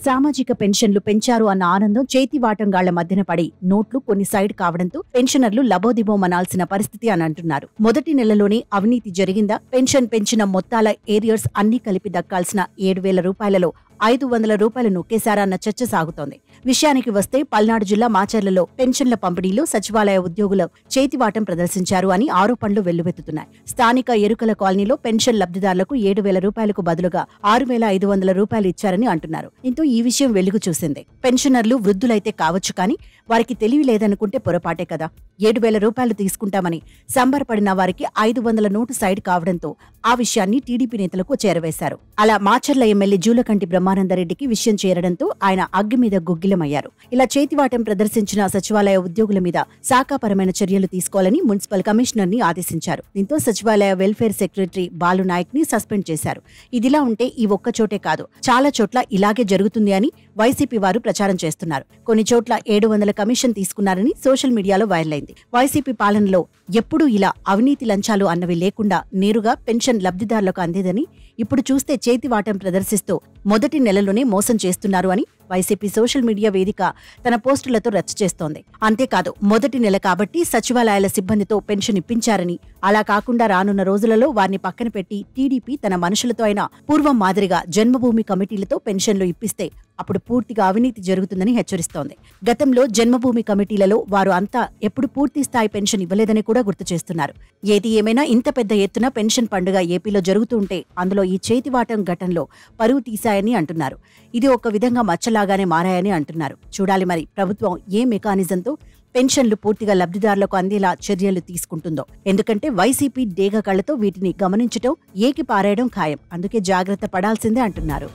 సామాజిక పెన్షన్లు పెంచారు అన్న ఆనందం చేతివాటంగాళ్ల మధ్యన పడి నోట్లు కొన్ని సైడ్ కావడంతో పెన్షనర్లు లబోదిబోమనాల్సిన పరిస్థితి అని అంటున్నారు. మొదటి నెలలోనే అవినీతి జరిగిందా? పెన్షన్ పెంచిన మొత్తాల ఏరియర్స్ అన్ని కలిపి దక్కాల్సిన 7,000 రూపాయలలో 500 రూపాయలు నొక్కేశారా అన్న చర్చ సాగుతోంది. విషయానికి వస్తే పల్నాడు జిల్లా మాచర్లలో పెన్షన్ల పంపిణీలో సచివాలయ ఉద్యోగులు చేతివాటం ప్రదర్శించారు అని ఆరోపణలు వెల్లువెత్తుతున్నాయి. స్థానిక ఎరుకల కాలనీలో పెన్షన్ లబ్ధిదారులకు 7,000 రూపాయలకు బదులుగా 6,500 రూపాయలు ఇచ్చారని అంటున్నారు. దీంతో ఈ విషయం వెలుగు చూసింది. పెన్షనర్లు వృద్ధులైతే కావచ్చు కానీ వారికి తెలివి లేదనుకుంటే పొరపాటే కదా. 7,000 రూపాయలు తీసుకుంటామని సంబరపడిన వారికి 500 నోటు సైడ్ కావడంతో ఆ విషయాన్ని టీడీపీ నేతలకు చేరవేశారు. అలా మాచర్ల ఎమ్మెల్యే జూలకంటి బ్రహ్మానందరెడ్డికి విషయం చేరడంతో ఆయన అగ్గి మీద గుగ్గిలమయ్యారు. ఇలా చేతివాటం ప్రదర్శించిన సచివాలయ ఉద్యోగుల మీద శాఖాపరమైన చర్యలు తీసుకోవాలని మున్సిపల్ కమిషనర్ ని ఆదేశించారు. దీంతో సచివాలయ వెల్ఫేర్ సెక్రటరీ బాలు నాయక్ ని సస్పెండ్ చేశారు. ఇదిలా ఉంటే ఈ ఒక్కచోటే కాదు, చాలా చోట్ల ఇలాగే జరుగుతుంది అని వైసీపీ వారు ప్రచారం చేస్తున్నారు. కొన్ని చోట్ల 700 కమిషన్ తీసుకున్నారని సోషల్ మీడియాలో వైరల్ అయింది. వైసీపీ పాలనలో ఎప్పుడూ ఇలా అవినీతి లంచాలు అన్నవి లేకుండా నేరుగా పెన్షన్ లబ్ధిదారులకు అందేదని ఇప్పుడు చూస్తే చేతివాటం ప్రదర్శిస్తూ మొదటి నెలలోనే మోసం చేస్తున్నారు అని వైసీపీ సోషల్ మీడియా వేదిక తన పోస్టులతో రచ్చ చేస్తోంది. అంతేకాదు, మొదటి నెల కాబట్టి సచివాలయాల సిబ్బందితో పెన్షన్ ఇప్పించారని, అలా కాకుండా రానున్న రోజులలో వారిని పక్కన పెట్టి టీడీపీ తన మనుషులతో అయినా పూర్వం మాదిరిగా జన్మభూమి కమిటీలతో పెన్షన్లు ఇప్పిస్తే అప్పుడు పూర్తిగా అవినీతి జరుగుతుందని హెచ్చరిస్తోంది. గతంలో జన్మభూమి కమిటీలలో వారు అంతా ఎప్పుడు పూర్తి స్థాయి పెన్షన్ ఇవ్వలేదని కూడా గుర్తు చేస్తున్నారు. ఏది ఏమైనా ఇంత పెద్ద ఎత్తున పెన్షన్ పండుగ ఏపీలో జరుగుతుంటే అందులో ఈ చేతివాటం ఘటనలో పరువు తీశాయని అంటున్నారు. ఇది ఒక విధంగా మచ్చలాగానే మారాయని అంటున్నారు. చూడాలి మరి ప్రభుత్వం ఏ మెకానిజంతో పెన్షన్లు పూర్తిగా లబ్ధిదారులకు అందేలా చర్యలు తీసుకుంటుందో. ఎందుకంటే వైసీపీ డేగ కళ్లతో వీటిని గమనించటం, ఏకి పారేయడం ఖాయం. అందుకే జాగ్రత్త పడాల్సిందే అంటున్నారు.